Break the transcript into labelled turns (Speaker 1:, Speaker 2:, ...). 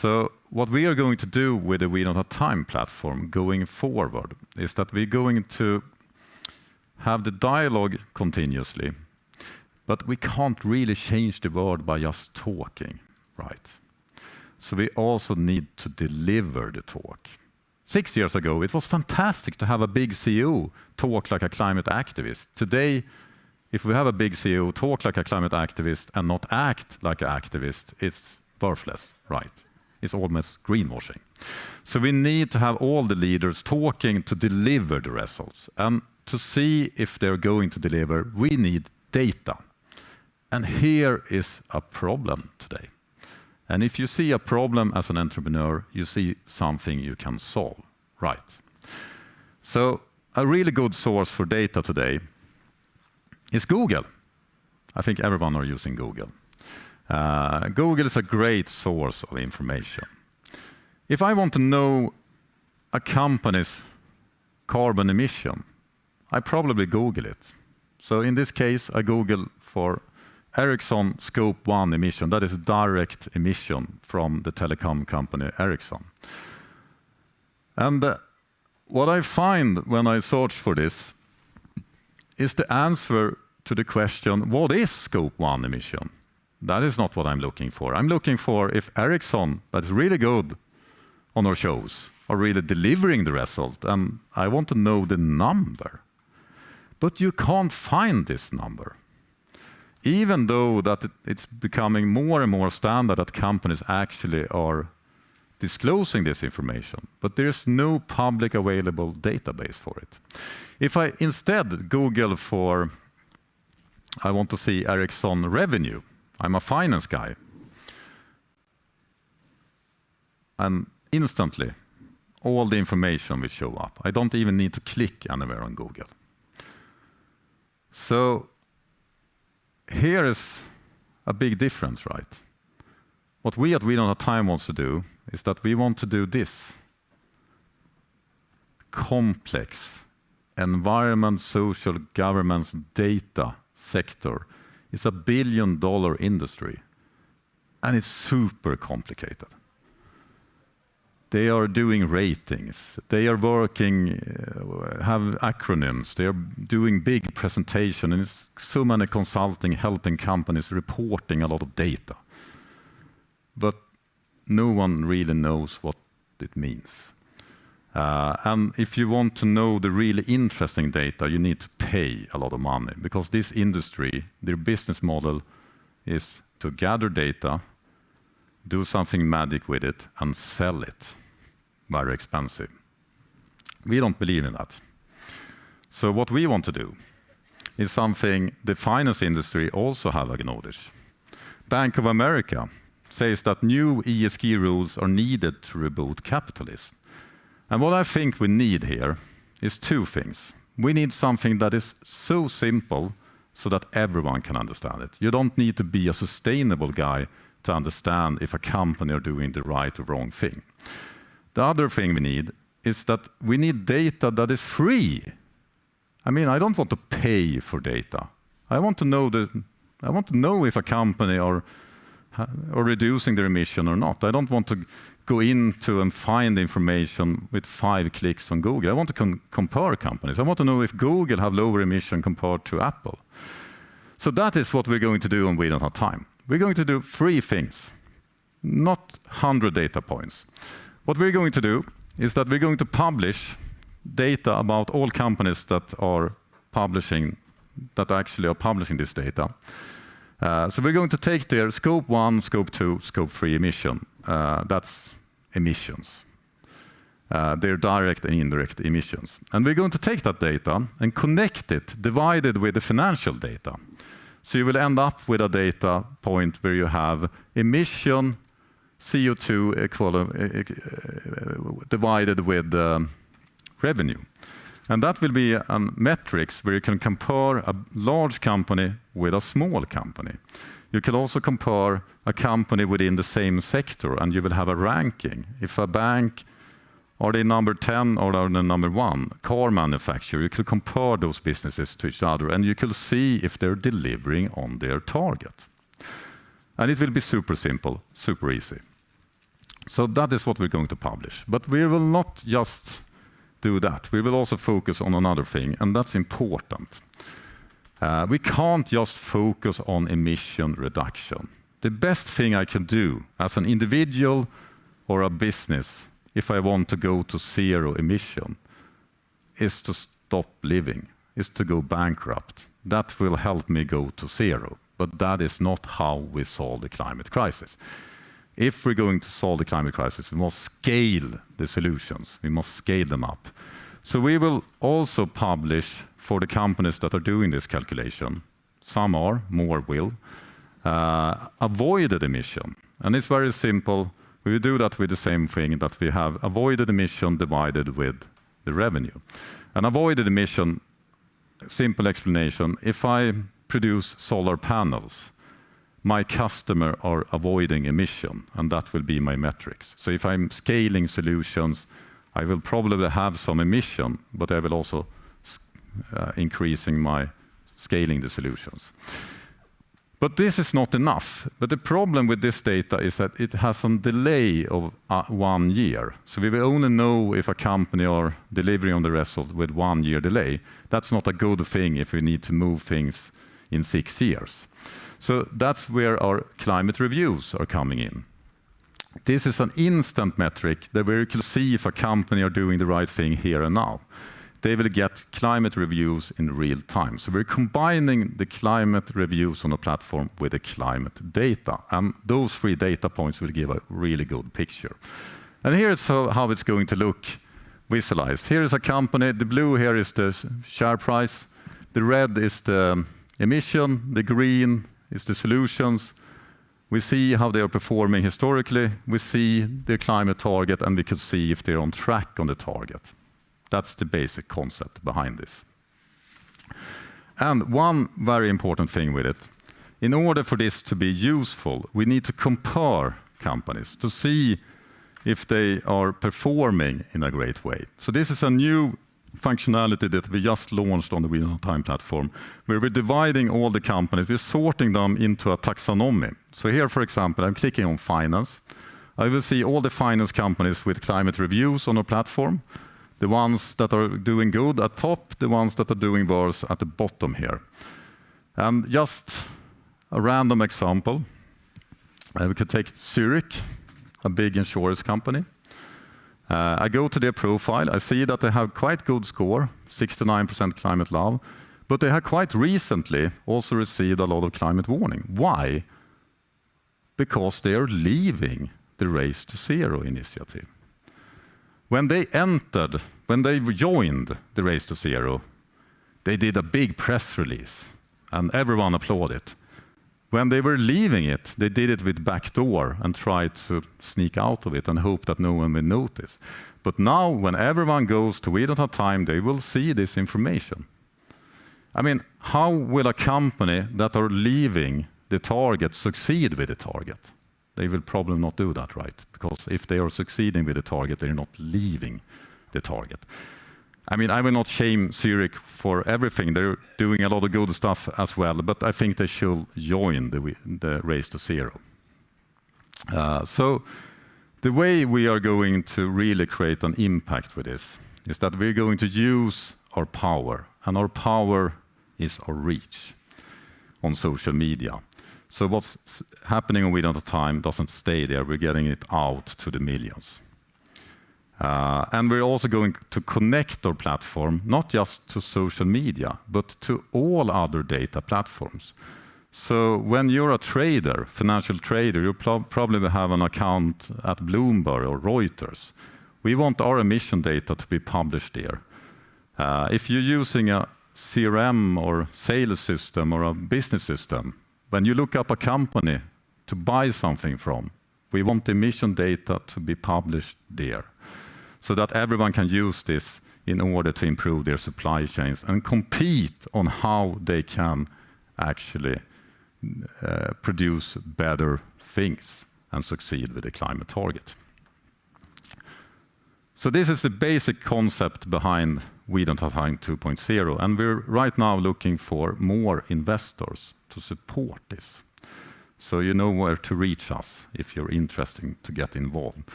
Speaker 1: So what we are going to do with the We Don't Have Time platform going forward is that we're going to have the dialogue continuously, but we can't really change the world by just talking, right? So we also need to deliver the talk. 6 years ago, it was fantastic to have a big CEO talk like a climate activist. Today, if we have a big CEO talk like a climate activist and not act like an activist, it's worthless, right? It's almost greenwashing. So we need to have all the leaders talking to deliver the results. And to see if they're going to deliver, we need data. And here is a problem today. And if you see a problem as an entrepreneur, you see something you can solve, right? So a really good source for data today is Google. I think everyone are using Google. Google is a great source of information. If I want to know a company's carbon emission, I probably Google it. So in this case, I Google for Ericsson Scope 1 emission. That is direct emission from the telecom company Ericsson. And what I find when I search for this is the answer to the question, what is Scope 1 emission? That is not what I'm looking for. I'm looking for if Ericsson, that is really good on our shows, are really delivering the result, and I want to know the number. But you can't find this number. Even though that it's becoming more and more standard that companies actually are disclosing this information, but there's no public available database for it. If I instead Google for, I want to see Ericsson revenue, I'm a finance guy, and instantly all the information will show up. I don't even need to click anywhere on Google. So here is a big difference, right? What we at We Don't Have Time wants to do is that we want to do this. Complex environment, social, governance, data sector is a $1 billion industry, and it's super complicated. They are doing ratings, they are working, have acronyms, they are doing big presentation, and it's so many consulting, helping companies reporting a lot of data. But no one really knows what it means. And if you want to know the really interesting data, you need to pay a lot of money, because this industry, their business model is to gather data, do something magic with it, and sell it. Very expensive. We don't believe in that. So what we want to do is something the finance industry also have acknowledged. Bank of America says that new ESG rules are needed to reboot capitalism. And what I think we need here is two things. We need something that is so simple so that everyone can understand it. You don't need to be a sustainable guy to understand if a company are doing the right or wrong thing. The other thing we need is that we need data that is free. I mean, I don't want to pay for data. I want to know if a company are reducing their emission or not. I don't want to go into and find information with 5 clicks on Google. I want to compare companies. I want to know if Google have lower emission compared to Apple. So that is what we're going to do, and We Don't Have Time. We're going to do 3 things, not 100 data points. What we're going to do is that we're going to publish data about all companies that actually are publishing this data. So we're going to take their Scope 1, Scope 2, Scope 3 emission. That's emissions. They're direct and indirect emissions. And we're going to take that data and connect it, divided with the financial data. So you will end up with a data point where you have emission, CO2 divided with revenue. And that will be metrics where you can compare a large company with a small company. You can also compare a company within the same sector, and you will have a ranking. If a bank, are they number 10 or are they number 1? Car manufacturer, you can compare those businesses to each other, and you can see if they're delivering on their target. And it will be super simple, super easy. So that is what we're going to publish. But we will not just do that. We will also focus on another thing, and that's important. We can't just focus on emission reduction. The best thing I can do as an individual or a business, if I want to go to zero emission, is to stop living, is to go bankrupt. That will help me go to zero. But that is not how we solve the climate crisis. If we're going to solve the climate crisis, we must scale the solutions. We must scale them up. So we will also publish for the companies that are doing this calculation. Some are, more will. Avoided emission. And it's very simple. We will do that with the same thing that we have avoided emission divided with the revenue. And avoided emission, simple explanation, if I produce solar panels, my customer are avoiding emission, and that will be my metrics. So if I'm scaling solutions, I will probably have some emission, but I will also increasing my scaling the solutions. But this is not enough. But the problem with this data is that it has a delay of 1 year. So we will only know if a company are delivering on the result with 1 year delay. That's not a good thing if we need to move things in 6 years. So that's where our climate reviews are coming in. This is an instant metric that we can see if a company are doing the right thing here and now. They will get climate reviews in real time. So we're combining the climate reviews on a platform with the climate data. And those 3 data points will give a really good picture. And here's how it's going to look visualized. Here is a company. The blue here is the share price. The red is the emission. The green is the solutions. We see how they are performing historically. We see their climate target, and we can see if they're on track on the target. That's the basic concept behind this. And one very important thing with it, in order for this to be useful, we need to compare companies to see if they are performing in a great way. So this is a new functionality that we just launched on the We Don't Have Time platform, where we're dividing all the companies, we're sorting them into a taxonomy. So here, for example, I'm clicking on finance. I will see all the finance companies with climate reviews on our platform. The ones that are doing good at top, the ones that are doing worse at the bottom here. And just a random example. We could take Zurich, a big insurance company. I go to their profile. I see that they have quite good score, 69% climate love, but they have quite recently also received a lot of climate warning. Why? Because they are leaving the Race to Zero initiative. When they joined the Race to Zero, they did a big press release, and everyone applauded. When they were leaving it, they did it with backdoor and tried to sneak out of it and hope that no one will notice. But now, when everyone goes to We Don't Have Time, they will see this information. I mean, how will a company that are leaving the target succeed with the target? They will probably not do that, right? Because if they are succeeding with the target, they're not leaving the target. I mean, I will not shame Zurich for everything. They're doing a lot of good stuff as well, but I think they should join the Race to Zero. So the way we are going to really create an impact with this is that we're going to use our power, and our power is our reach on social media. So what's happening on We Don't Have Time doesn't stay there. We're getting it out to the millions. And we're also going to connect our platform, not just to social media, but to all other data platforms. So when you're a trader, financial trader, you probably will have an account at Bloomberg or Reuters. We want our emission data to be published there. If you're using a CRM or sales system or a business system, when you look up a company to buy something from, we want the emission data to be published there, so that everyone can use this in order to improve their supply chains and compete on how they can actually produce better things and succeed with the climate target. So this is the basic concept behind We Don't Have Time 2.0, and we're right now looking for more investors to support this. So you know where to reach us if you're interested to get involved.